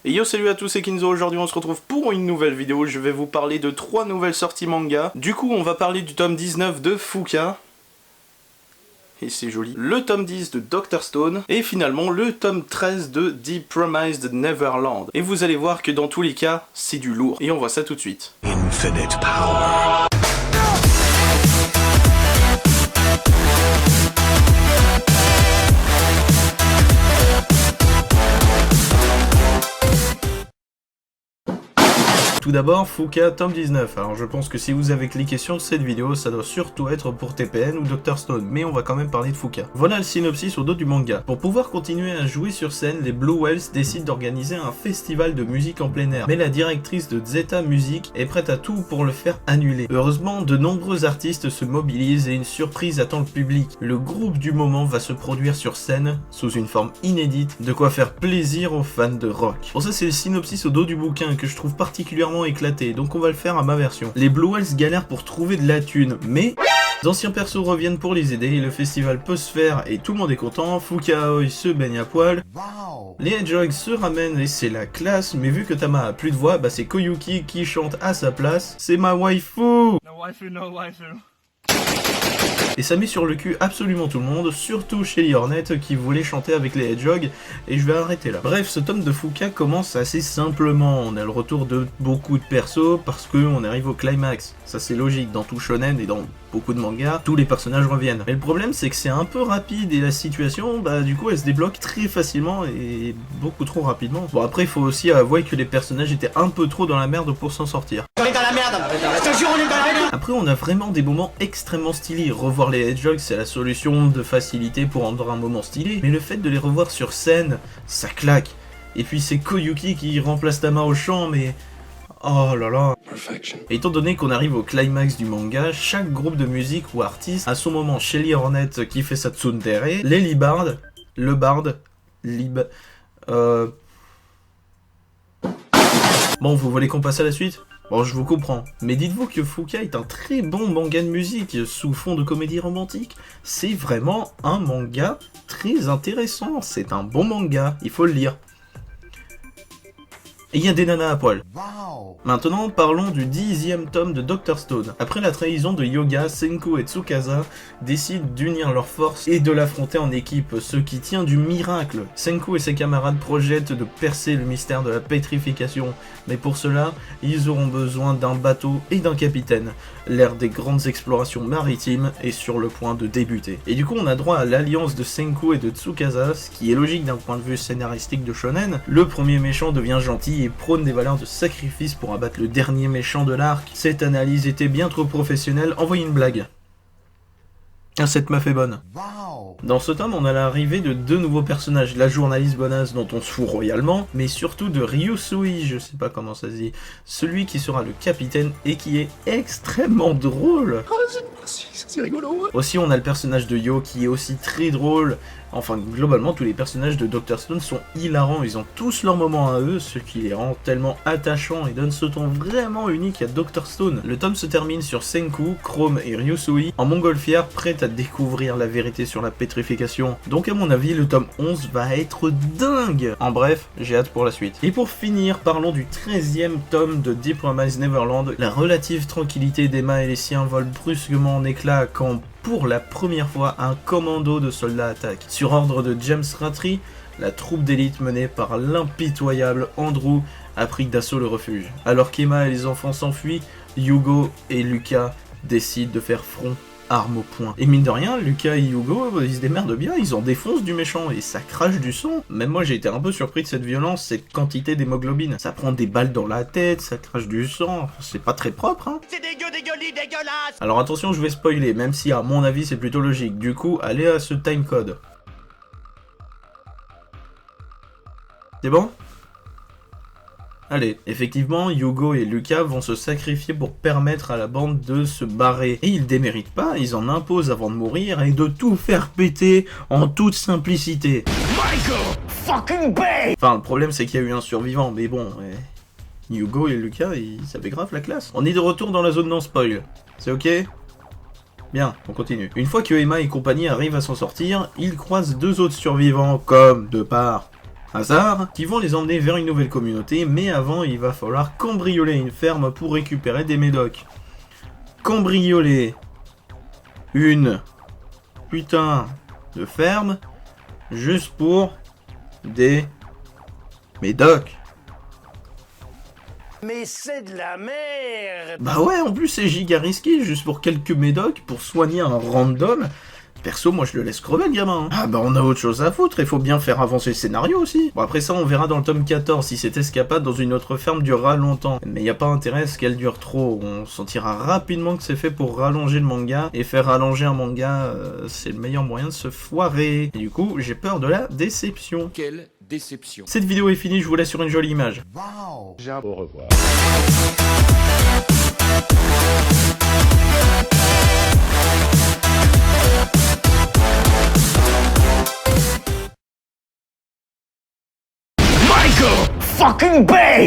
Et yo, salut à tous, c'est Kinzo. Aujourd'hui on se retrouve pour une nouvelle vidéo. Je vais vous parler de 3 nouvelles sorties manga. Du coup on va parler du tome 19 de Fuka. Et c'est joli. Le tome 10 de Dr. Stone. Et finalement le tome 13 de The Promised Neverland. Et vous allez voir que dans tous les cas, c'est du lourd. Et on voit ça tout de suite. Infinite power. Tout d'abord, Fuka tome 19. Alors je pense que si vous avez cliqué sur cette vidéo, ça doit surtout être pour TPN ou Dr. Stone, mais on va quand même parler de Fuka. Voilà le synopsis au dos du manga. Pour pouvoir continuer à jouer sur scène, les Blue Whales décident d'organiser un festival de musique en plein air. Mais la directrice de Zeta Music est prête à tout pour le faire annuler. Heureusement, de nombreux artistes se mobilisent et une surprise attend le public. Le groupe du moment va se produire sur scène, sous une forme inédite, de quoi faire plaisir aux fans de rock. Pour ça, c'est le synopsis au dos du bouquin que je trouve particulièrement éclaté, donc on va le faire à ma version. Les Blue Whales galèrent pour trouver de la thune, mais d'anciens persos reviennent pour les aider et le festival peut se faire et tout le monde est content. Fuka Aoi se baigne à poil. Wow. Les Hedgehogs se ramènent et c'est la classe, mais vu que Tama a plus de voix, bah c'est Koyuki qui chante à sa place. C'est ma waifu! No waifu, no waifu. Et ça met sur le cul absolument tout le monde, surtout Shelly Hornet qui voulait chanter avec les Hedgehogs, et je vais arrêter là. Bref, ce tome de Fuka commence assez simplement, on a le retour de beaucoup de persos parce qu'on arrive au climax. Ça c'est logique, dans tout shonen et dans beaucoup de mangas, tous les personnages reviennent. Mais le problème c'est que c'est un peu rapide et la situation, bah du coup elle se débloque très facilement et beaucoup trop rapidement. Bon après il faut aussi avouer que les personnages étaient un peu trop dans la merde pour s'en sortir. On est dans la merde, je te jure on est dans la merde. Après on a vraiment des moments extrêmement stylés, revoir les Hedgehogs c'est la solution de facilité pour rendre un moment stylé, mais le fait de les revoir sur scène, ça claque. Et puis c'est Koyuki qui remplace Tama au chant, mais... oh là là. Perfection. Et étant donné qu'on arrive au climax du manga, chaque groupe de musique ou artiste a son moment. Shelly Hornet qui fait sa tsundere, les Libards, le Bard, Lib... Bon, vous voulez qu'on passe à la suite ? Bon, je vous comprends, mais dites-vous que Fuka est un très bon manga de musique sous fond de comédie romantique. C'est vraiment un manga très intéressant, c'est un bon manga, il faut le lire. Et il y a des nanas à poil. Wow. Maintenant, parlons du 10e tome de Dr. Stone. Après la trahison de Yoga, Senku et Tsukasa décident d'unir leurs forces et de l'affronter en équipe, ce qui tient du miracle. Senku et ses camarades projettent de percer le mystère de la pétrification, mais pour cela, ils auront besoin d'un bateau et d'un capitaine. L'ère des grandes explorations maritimes est sur le point de débuter. Et du coup, on a droit à l'alliance de Senku et de Tsukasa, ce qui est logique d'un point de vue scénaristique de shonen. Le premier méchant devient gentil et prône des valeurs de sacrifice pour abattre le dernier méchant de l'arc. Cette analyse était bien trop professionnelle, envoyez une blague. Ah, cette meuf est bonne. Wow. Dans ce tome, on a l'arrivée de 2 nouveaux personnages, la journaliste bonasse dont on se fout royalement, mais surtout de Ryusui, je sais pas comment ça se dit, celui qui sera le capitaine et qui est extrêmement drôle. Oh, c'est rigolo. Aussi, on a le personnage de Yo qui est aussi très drôle. Enfin, globalement, tous les personnages de Dr. Stone sont hilarants, ils ont tous leurs moments à eux, ce qui les rend tellement attachants et donne ce ton vraiment unique à Dr. Stone. Le tome se termine sur Senku, Chrome et Ryusui, en montgolfière, prête à découvrir la vérité sur la pétrification. Donc à mon avis, le tome 11 va être dingue. En bref, j'ai hâte pour la suite. Et pour finir, parlons du 13e tome de The Promised Neverland. La relative tranquillité d'Emma et les siens vole brusquement en éclats quand, pour la première fois, un commando de soldats attaque. Sur ordre de James Rattray, la troupe d'élite menée par l'impitoyable Andrew a pris d'assaut le refuge. Alors qu'Emma et les enfants s'enfuient, Hugo et Lucas décident de faire front, armes au poing. Et mine de rien, Lucas et Hugo, ils se démerdent bien, ils en défoncent du méchant et ça crache du sang. Même moi j'ai été un peu surpris de cette violence, cette quantité d'hémoglobine. Ça prend des balles dans la tête, ça crache du sang, c'est pas très propre hein. C'est dégueulasse. Alors attention, je vais spoiler, même si à mon avis c'est plutôt logique. Du coup, allez à ce timecode. C'est bon ? Allez, effectivement, Hugo et Lucas vont se sacrifier pour permettre à la bande de se barrer. Et ils déméritent pas, ils en imposent avant de mourir et de tout faire péter en toute simplicité. Michael fucking Bay. Enfin, le problème c'est qu'il y a eu un survivant, mais bon, Hugo et Lucas, ils savaient grave la classe. On est de retour dans la zone non spoil. C'est ok ? Bien, on continue. Une fois que Emma et compagnie arrivent à s'en sortir, ils croisent 2 autres survivants, comme, de part, hasard, qui vont les emmener vers une nouvelle communauté, mais avant il va falloir cambrioler une ferme pour récupérer des médocs. Cambrioler une putain de ferme juste pour des médocs. Mais c'est de la merde! Bah ouais, en plus c'est giga risqué, juste pour quelques médocs, pour soigner un random. Perso, moi je le laisse crever le gamin. Ah bah on a autre chose à foutre, il faut bien faire avancer le scénario aussi. Bon après ça on verra dans le tome 14 si cette escapade dans une autre ferme durera longtemps. Mais y a pas intérêt à ce qu'elle dure trop, on sentira rapidement que c'est fait pour rallonger le manga. Et faire rallonger un manga, c'est le meilleur moyen de se foirer. Et du coup j'ai peur de la déception. Quelle déception. Cette vidéo est finie, je vous laisse sur une jolie image. Wow! Au revoir. Michael fucking Bay!